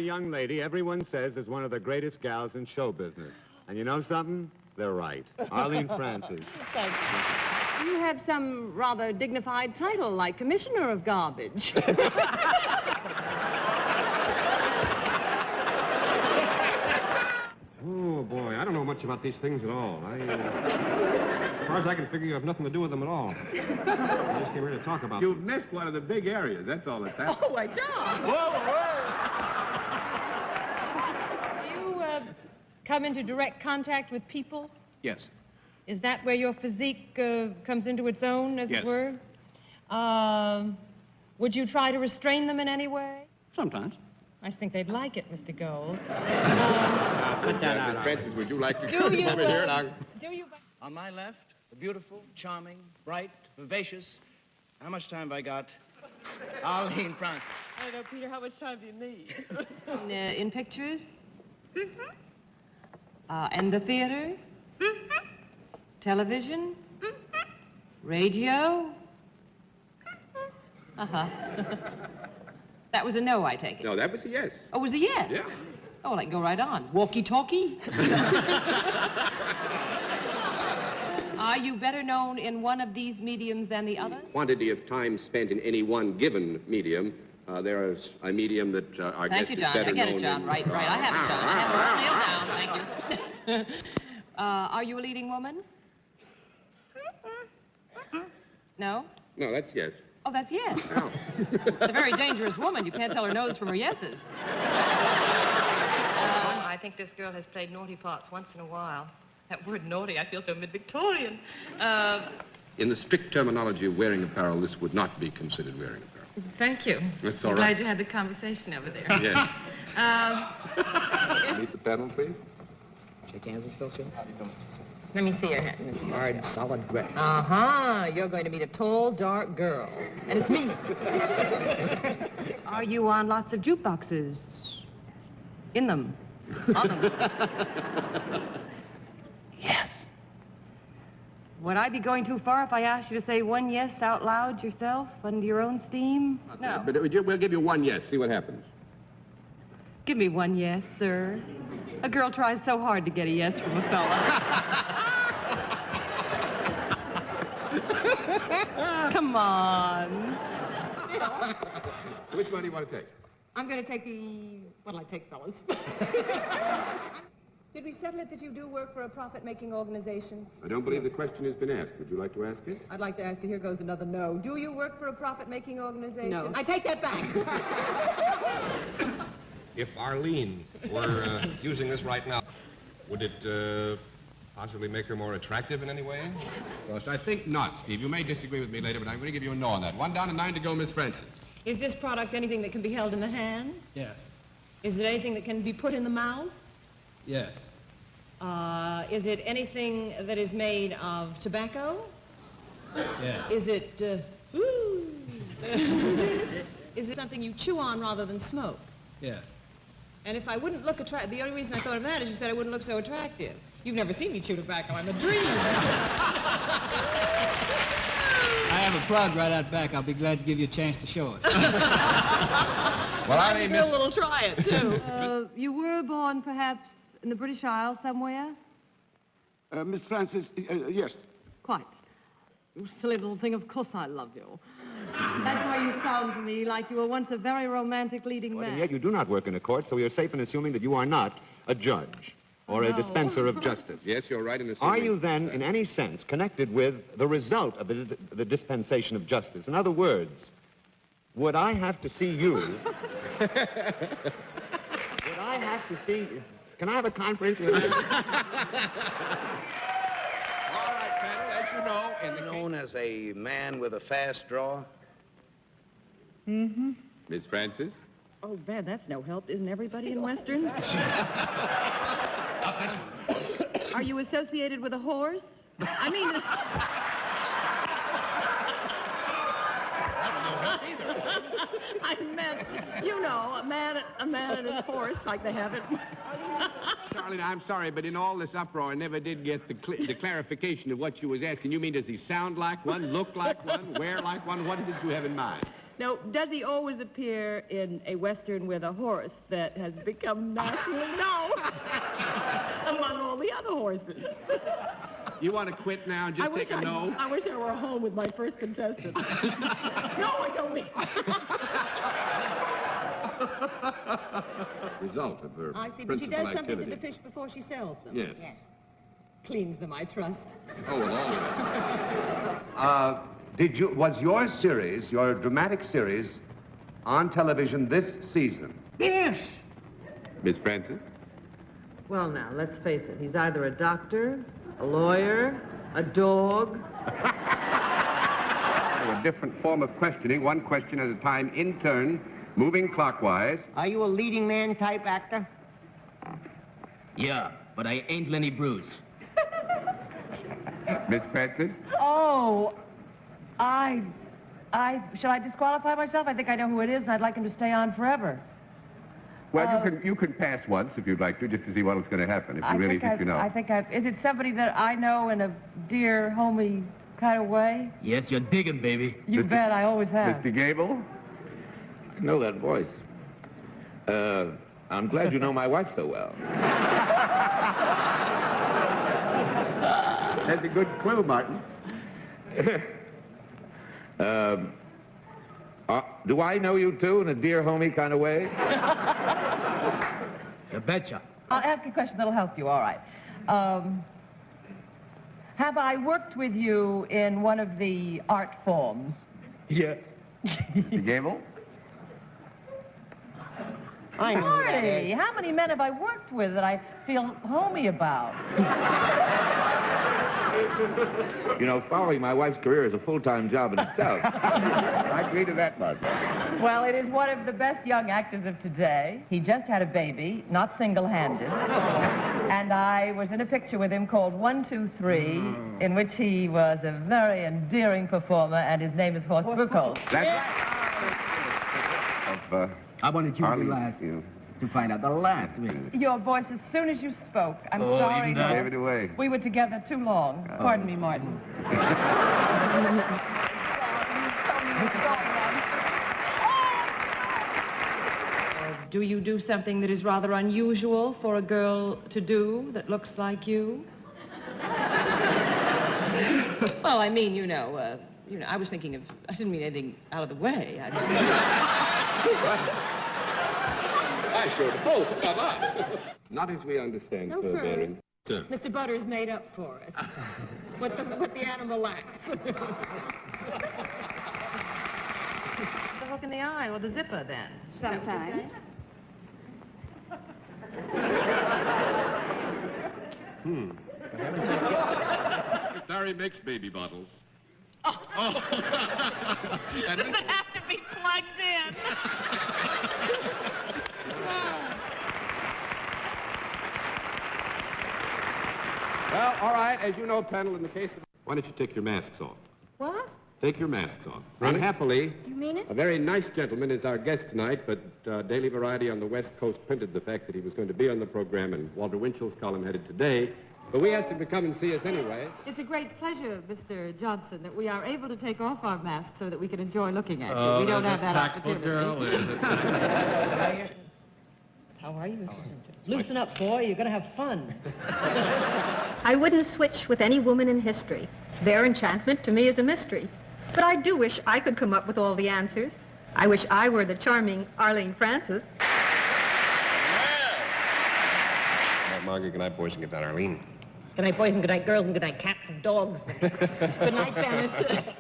young lady everyone says is one of the greatest gals in show business. And you know something? They're right. Arlene Francis. Thank you. You have some rather dignified title, like Commissioner of Garbage. Oh, boy, I don't know much about these things at all. As far as I can figure, you have nothing to do with them at all. I just came here to talk about them. You've missed one of the big areas, that's all that's happening. Oh, my God. Whoa, You come into direct contact with people? Yes. Is that where your physique comes into its own, as Yes. it were? Would you try to restrain them in any way? Sometimes. I think they'd like it, Mr. Gold. Put that out. Miss Francis, would you like to Do come you, over here? Do you? On my left, the beautiful, charming, bright, vivacious. How much time have I got? Arlene Francis. I don't know, Peter, how much time do you need? In pictures? Mm-hmm. And the theater? Mm-hmm. Television? Mm-hmm. Radio? Mm-hmm. Uh-huh. That was a no, I take it. No, that was a yes. Oh, it was a yes? Yeah. Oh, well, I can go right on. Walkie-talkie? Are you better known in one of these mediums than the other? Quantity of time spent in any one given medium. There is a medium that our guest is better known in. Thank you, John. I get it, John. Right. I have it, John. I have it. Kneel down. Thank you. Are you a leading woman? No? No, that's yes. Oh, that's yes. No. It's a very dangerous woman. You can't tell her no's from her yeses. I think this girl has played naughty parts once in a while. That word naughty, I feel so mid-Victorian. In the strict terminology of wearing apparel, this would not be considered wearing apparel. Thank you. That's all I'm right. glad you had the conversation over there. Yes. Um, Meet the panel, please. Shake hands with Phil, How you doing? Let me see your hand. Hard, solid grit. Uh-huh. You're going to meet a tall, dark girl. And it's me. Are you on lots of jukeboxes? In them? On them? Yes. Would I be going too far if I asked you to say one yes out loud yourself, under your own steam? No. But we'll give you one yes. See what happens. Give me one yes, sir. A girl tries so hard to get a yes from a fella. Come on. Which one do you want to take? I'm going to take the... What'll I take, fellas? Did we settle it that you do work for a profit-making organization? I don't believe the question has been asked. Would you like to ask it? I'd like to ask it. Here goes another no. Do you work for a profit-making organization? No. I take that back. If Arlene were using this right now, would it possibly make her more attractive in any way? Well, I think not, Steve. You may disagree with me later, but I'm going to give you a no on that. 1 down and 9 to go, Miss Francis. Is this product anything that can be held in the hand? Yes. Is it anything that can be put in the mouth? Yes. Is it anything that is made of tobacco? Yes. Is it, is it something you chew on rather than smoke? Yes. And if I wouldn't look attractive, the only reason I thought of that is you said I wouldn't look so attractive. You've never seen me chew tobacco. I'm a dream. I have a prod right out back. I'll be glad to give you a chance to show it. Well, Arlene, Miss... We'll try it, too. You were born, perhaps, in the British Isles somewhere? Miss Francis, yes. Quite. You silly little thing, of course I love you. That's why you sound to me like you were once a very romantic leading man. And yet you do not work in a court, so we are safe in assuming that you are not a judge or a dispenser of justice. Yes, you're right in assuming... Are you then, in any sense, connected with the result of the dispensation of justice? In other words, would I have to see you... Would I have to see... Can I have a conference with you? All right, panel, as you know, in the Known as a man with a fast draw. Mm-hmm. Miss Francis? Oh, bad. That's no help. Isn't everybody in Western? Are you associated with a horse? I mean... I meant, you know, a man and his horse, like they have it. Charlie, I'm sorry, but in all this uproar, I never did get the clarification of what you was asking. You mean, does he sound like one, look like one, wear like one? What did you have in mind? Now, does he always appear in a Western with a horse that has become national now among all the other horses? You want to quit now and just take a no? I wish I were home with my first contestant. No, I don't mean. Result of her I see, but she principal does something to activity. the fish before she sells them. Yes. Cleans them, I trust. Oh, well, all Was your series, your dramatic series, on television this season? Yes. Miss Francis? Well, now, let's face it. He's either a doctor, a lawyer, a dog. A different form of questioning, one question at a time, in turn, moving clockwise. Are you a leading man type actor? Yeah, but I ain't Lenny Bruce. Miss Francis? Oh, shall I disqualify myself? I think I know who it is, and I'd like him to stay on forever. Well, you can pass once if you'd like to, just to see what's going to happen, if you really think you know. Is it somebody that I know in a dear, homey kind of way? Yes, you're digging, baby. You bet, I always have. Mr. Gable? I know that voice. I'm glad you know my wife so well. That's a good clue, Martin. Do I know you, too, in a dear, homey kind of way? You betcha. I'll ask a question that'll help you, all right. Have I worked with you in one of the art forms? Yes. Mr. Gable? I know Marty, how many men have I worked with that I feel homey about? You know, following my wife's career is a full-time job in itself. I agree to that, Martin. Well, it is one of the best young actors of today. He just had a baby, not single-handed. And I was in a picture with him called 1, 2, 3, in which he was a very endearing performer, and his name is Horst Buchholz. That's right. I wanted you to be Arlene, last you. to find out the last really. Your voice as soon as you spoke. I'm Oh, sorry. even that? Gave it away. We were together too long. Pardon me, Martin. Do you do something that is rather unusual for a girl to do that looks like you? Well, I mean, I was thinking of, I didn't mean anything out of the way. I should hope not. Not as we understand, No Sir further. Baron. Sir. Mr. Butter's made up for it. what the animal lacks. The hook in the eye or the zipper, then? Sometimes. Larry makes baby bottles. Does it have to be plugged in? Well, all right, as you know, panel, in the case of... Why don't you take your masks off? What? Take your masks off. Unhappily, Do you mean it? a very nice gentleman is our guest tonight, but Daily Variety on the West Coast printed the fact that he was going to be on the program, and Walter Winchell's column headed today. But we asked him to come and see us anyway. It's a great pleasure, Mr. Johnson, that we are able to take off our masks so that we can enjoy looking at you. We don't have that opportunity. How are you? Loosen up, boy. You're going to have fun. I wouldn't switch with any woman in history. Their enchantment to me is a mystery. But I do wish I could come up with all the answers. I wish I were the charming Arlene Francis. Margaret, good night, boys, and good night, Arlene. Good night, boys, and good night, girls, and good night, cats and dogs. Good night, Bennett.